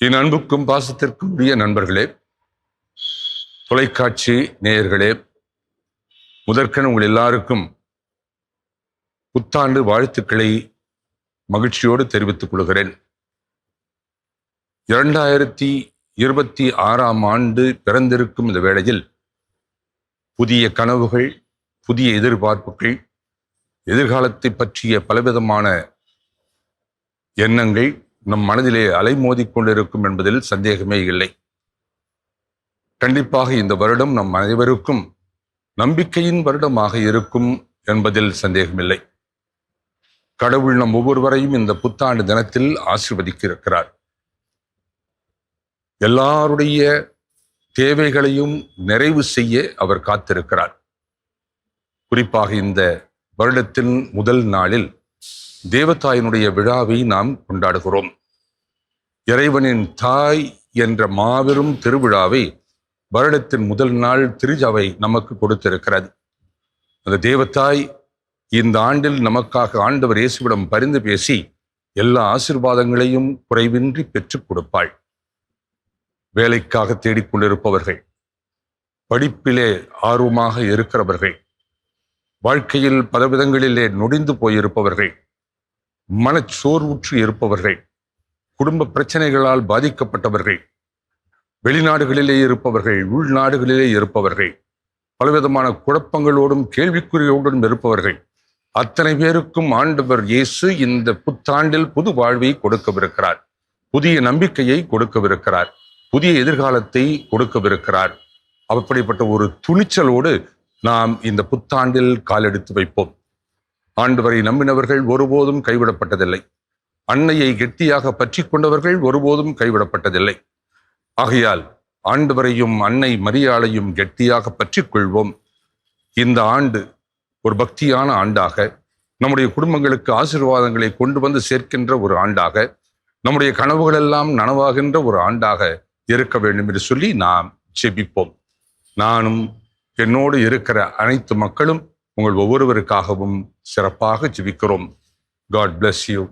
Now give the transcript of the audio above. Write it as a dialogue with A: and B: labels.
A: என் அன்புக்கும் பாசத்திற்கும் உரிய நண்பர்களே, தொலைக்காட்சி நேயர்களே, முதற்கண் உங்கள் எல்லாருக்கும் புத்தாண்டு வாழ்த்துக்களை மகிழ்ச்சியோடு தெரிவித்துக் கொள்கிறேன். 2026ஆம் ஆண்டு பிறந்திருக்கும் இந்த வேளையில் புதிய கனவுகள், புதிய எதிர்பார்ப்புகள், எதிர்காலத்தை பற்றிய பலவிதமான எண்ணங்கள் நம் மனதிலே அலைமோதிக் கொண்டிருக்கும் என்பதில் சந்தேகமே இல்லை. கண்டிப்பாக இந்த வருடம் நம் அனைவருக்கும் நம்பிக்கையின் வருடமாக இருக்கும் என்பதில் சந்தேகமில்லை. கடவுள் நம் ஒவ்வொருவரையும் இந்த புத்தாண்டு தினத்தில் ஆசீர்வதிக்க இருக்கிறார். எல்லாருடைய தேவைகளையும் நிறைவு செய்ய அவர் காத்திருக்கிறார். குறிப்பாக இந்த வருடத்தின் முதல் நாளில் தேவதாயினுடைய விழாவை நாம் கொண்டாடுகிறோம். இறைவனின் தாய் என்ற மாபெரும் திருவிழாவை வருடத்தின் முதல் நாள் திருச்சபை நமக்கு கொடுத்திருக்கிறது. அந்த தேவதாய் இந்த ஆண்டில் நமக்காக ஆண்டவர் இயேசுவிடம் பரிந்து பேசி எல்லா ஆசீர்வாதங்களையும் குறைவின்றி பெற்றுக் கொடுப்பாள். வேலைக்காக தேடிக்கொண்டிருப்பவர்கள், படிப்பிலே ஆர்வமாக இருக்கிறவர்கள், வாழ்க்கையில் பலவிதங்களிலே நொடிந்து போயிருப்பவர்கள், மனச்சோர்வுற்று இருப்பவர்கள், குடும்ப பிரச்சனைகளால் பாதிக்கப்பட்டவர்கள், வெளிநாடுகளிலே இருப்பவர்கள், உள்நாடுகளிலே இருப்பவர்கள், பலவிதமான குழப்பங்களோடும் கேள்விக்குறியோடும் இருப்பவர்கள், அத்தனை பேருக்கும் ஆண்டவர் இயேசு இந்த புத்தாண்டில் புது வாழ்வை கொடுக்கவிருக்கிறார். புதிய நம்பிக்கையை கொடுக்கவிருக்கிறார். புதிய எதிர்காலத்தை கொடுக்கவிருக்கிறார். அப்படிப்பட்ட ஒரு துணிச்சலோடு நாம் இந்த புத்தாண்டில் காலெடுத்து வைப்போம். ஆண்டவரை நம்பினவர்கள் ஒருபோதும் கைவிடப்பட்டதில்லை. அன்னையை கெட்டியாக பற்றி கொண்டவர்கள் ஒருபோதும் கைவிடப்பட்டதில்லை. ஆகையால் ஆண்டவரையும் அன்னை மரியாளையும் கெட்டியாக பற்றி கொள்வோம். இந்த ஆண்டு ஒரு பக்தியான ஆண்டாக, நம்முடைய குடும்பங்களுக்கு ஆசீர்வாதங்களை கொண்டு வந்து சேர்க்கின்ற ஒரு ஆண்டாக, நம்முடைய கனவுகளெல்லாம் நனவாகின்ற ஒரு ஆண்டாக இருக்க வேண்டும் என்று சொல்லி நாம் ஜெபிப்போம். நானும் என்னோடு இருக்கிற அனைத்து மக்களும் உங்கள் ஒவ்வொருவருக்காகவும் சிறப்பாக ஜெபிக்கிறோம். God bless you.